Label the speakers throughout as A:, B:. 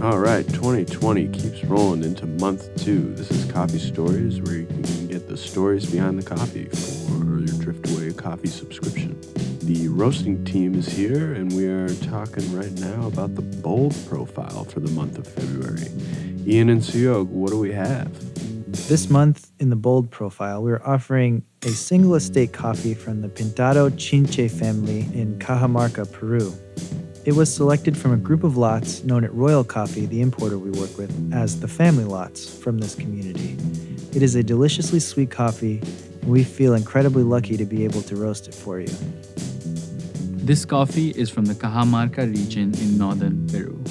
A: All right, 2020 keeps rolling into month 2. This is Coffee Stories, where you can get the stories behind the coffee for your Driftaway Coffee subscription. The roasting team is here, and we are talking right now about the bold profile for the month of February. Ian and Suyog, what do we have?
B: This month in the bold profile, we're offering a single estate coffee from the Pintado Chinchay family in Cajamarca, Peru. It was selected from a group of lots known at Royal Coffee, the importer we work with, as the family lots from this community. It is a deliciously sweet coffee, and we feel incredibly lucky to be able to roast it for you.
C: This coffee is from the Cajamarca region in northern Peru.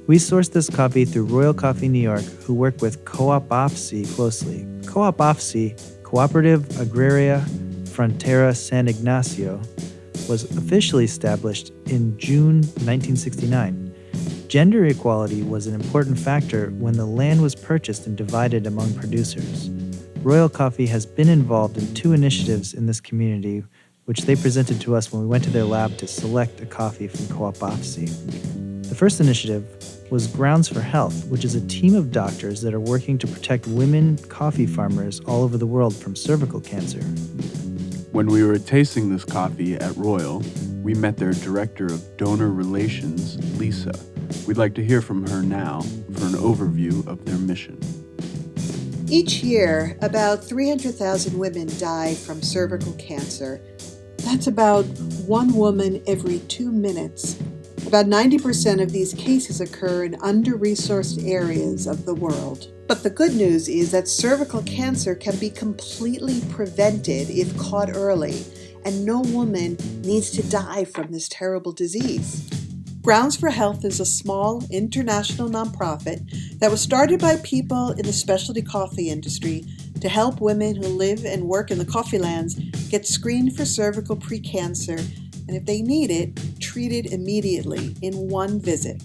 B: We sourced this coffee through Royal Coffee New York, who work with PFC closely. PFC, Cooperative Agraria Frontera San Ignacio, was officially established in June 1969. Gender equality was an important factor when the land was purchased and divided among producers. Royal Coffee has been involved in 2 initiatives in this community, which they presented to us when we went to their lab to select a coffee from PFC. The first initiative was Grounds for Health, which is a team of doctors that are working to protect women coffee farmers all over the world from cervical cancer.
A: When we were tasting this coffee at Royal, we met their Director of Donor Relations, Lisa. We'd like to hear from her now for an overview of their mission.
D: Each year, about 300,000 women die from cervical cancer. That's about 1 woman every 2 minutes. About 90% of these cases occur in under-resourced areas of the world. But the good news is that cervical cancer can be completely prevented if caught early, and no woman needs to die from this terrible disease. Grounds for Health is a small international nonprofit that was started by people in the specialty coffee industry to help women who live and work in the coffee lands get screened for cervical precancer, and if they need it, treated immediately in 1 visit.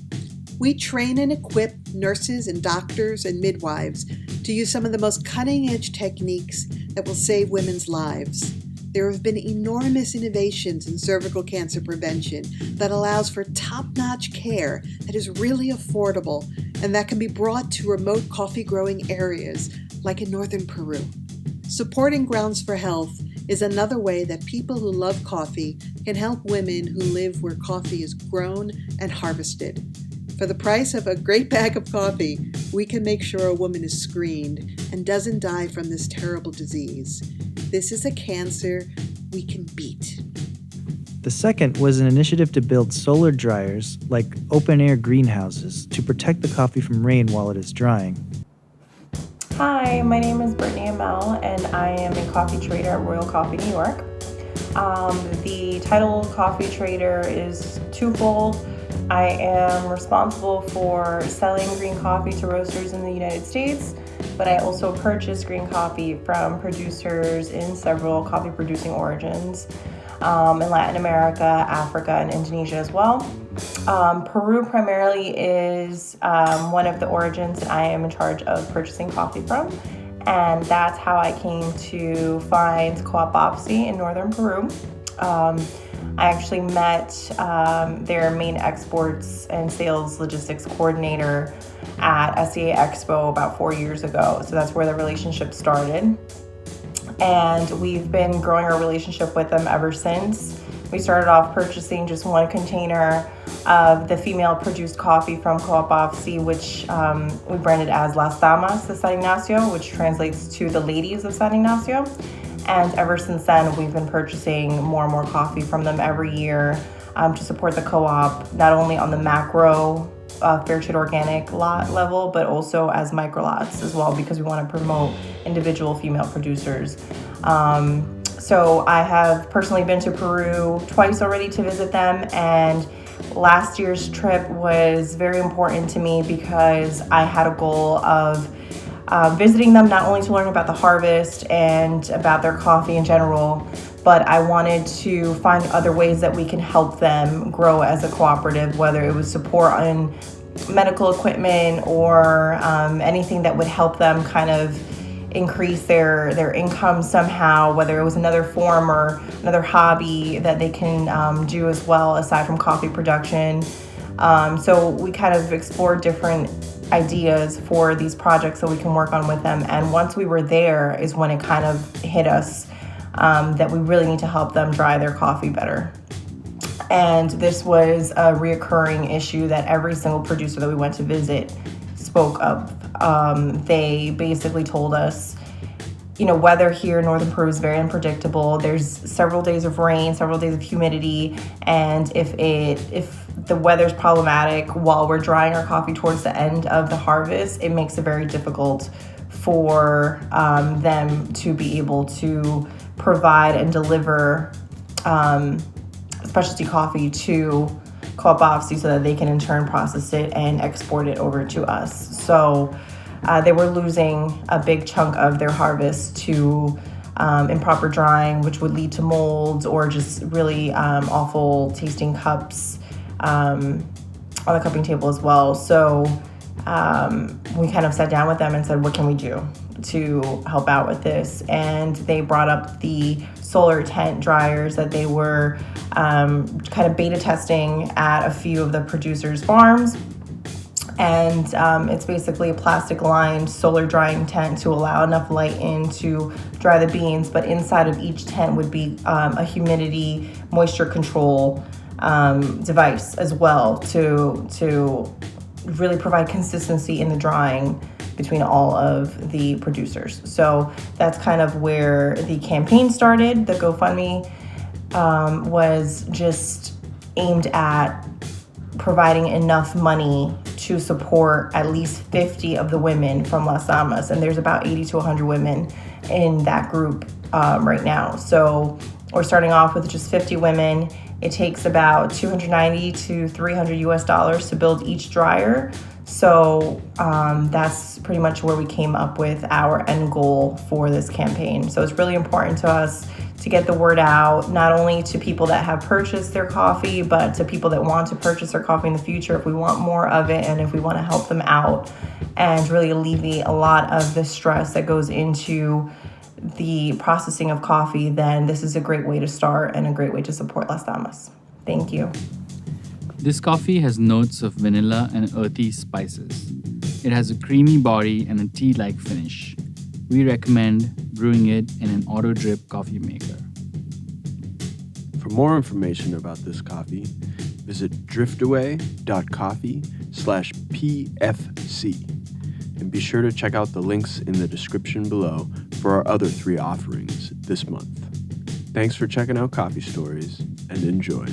D: We train and equip nurses and doctors and midwives to use some of the most cutting-edge techniques that will save women's lives. There have been enormous innovations in cervical cancer prevention that allows for top-notch care that is really affordable and that can be brought to remote coffee-growing areas like in northern Peru. Supporting Grounds for Health is another way that people who love coffee can help women who live where coffee is grown and harvested. For the price of a great bag of coffee, we can make sure a woman is screened and doesn't die from this terrible disease. This is a cancer we can beat.
B: The second was an initiative to build solar dryers, like open-air greenhouses, to protect the coffee from rain while it is drying.
E: Hi, my name is Brittany Amell, and I am a coffee trader at Royal Coffee New York. The title coffee trader is twofold. I am responsible for selling green coffee to roasters in the United States, but I also purchase green coffee from producers in several coffee producing origins in Latin America, Africa, and Indonesia as well. Peru primarily is one of the origins that I am in charge of purchasing coffee from, and that's how I came to find PFC in northern Peru. I actually met their main exports and sales logistics coordinator at SCA Expo about 4 years ago. So that's where the relationship started. And we've been growing our relationship with them ever since. We started off purchasing just 1 container of the female produced coffee from PFC, which we branded as Las Damas de San Ignacio, which translates to the ladies of San Ignacio. And ever since then, we've been purchasing more and more coffee from them every year to support the co-op, not only on the macro fair trade organic lot level, but also as micro lots as well, because we want to promote individual female producers. So I have personally been to Peru twice already to visit them, and last year's trip was very important to me because I had a goal of visiting them not only to learn about the harvest and about their coffee in general, but I wanted to find other ways that we can help them grow as a cooperative, whether it was support on medical equipment or anything that would help them kind of increase their income somehow, whether it was another form or another hobby that they can do as well aside from coffee production. So we kind of explored different ideas for these projects that we can work on with them. And once we were there is when it kind of hit us that we really need to help them dry their coffee better. And this was a reoccurring issue that every single producer that we went to visit spoke of. They basically told us, weather here in northern Peru is very unpredictable. There's several days of rain, several days of humidity, and if the weather's problematic while we're drying our coffee towards the end of the harvest, it makes it very difficult for them to be able to provide and deliver specialty coffee to Co-op AFSI so that they can in turn process it and export it over to us. So they were losing a big chunk of their harvest to improper drying, which would lead to molds or just really awful tasting cups on the cupping table as well. So we kind of sat down with them and said, what can we do to help out with this? And they brought up the solar tent dryers that they were kind of beta testing at a few of the producers' farms. And it's basically a plastic lined solar drying tent to allow enough light in to dry the beans, but inside of each tent would be a humidity moisture control device as well to really provide consistency in the drying between all of the producers. So that's kind of where the campaign started. The GoFundMe was just aimed at providing enough money to support at least 50 of the women from Las Damas. And there's about 80 to 100 women in that group right now. So we're starting off with just 50 women. It takes about $290 to $300 US to build each dryer. So that's pretty much where we came up with our end goal for this campaign. So it's really important to us to get the word out, not only to people that have purchased their coffee, but to people that want to purchase their coffee in the future if we want more of it and if we want to help them out and really alleviate a lot of the stress that goes into the processing of coffee, then this is a great way to start and a great way to support Las Damas. Thank you.
C: This coffee has notes of vanilla and earthy spices. It has a creamy body and a tea-like finish. We recommend brewing it in an auto-drip coffee maker.
A: For more information about this coffee, visit driftaway.coffee/PFC. And be sure to check out the links in the description below for our other 3 offerings this month. Thanks for checking out Coffee Stories, and enjoy.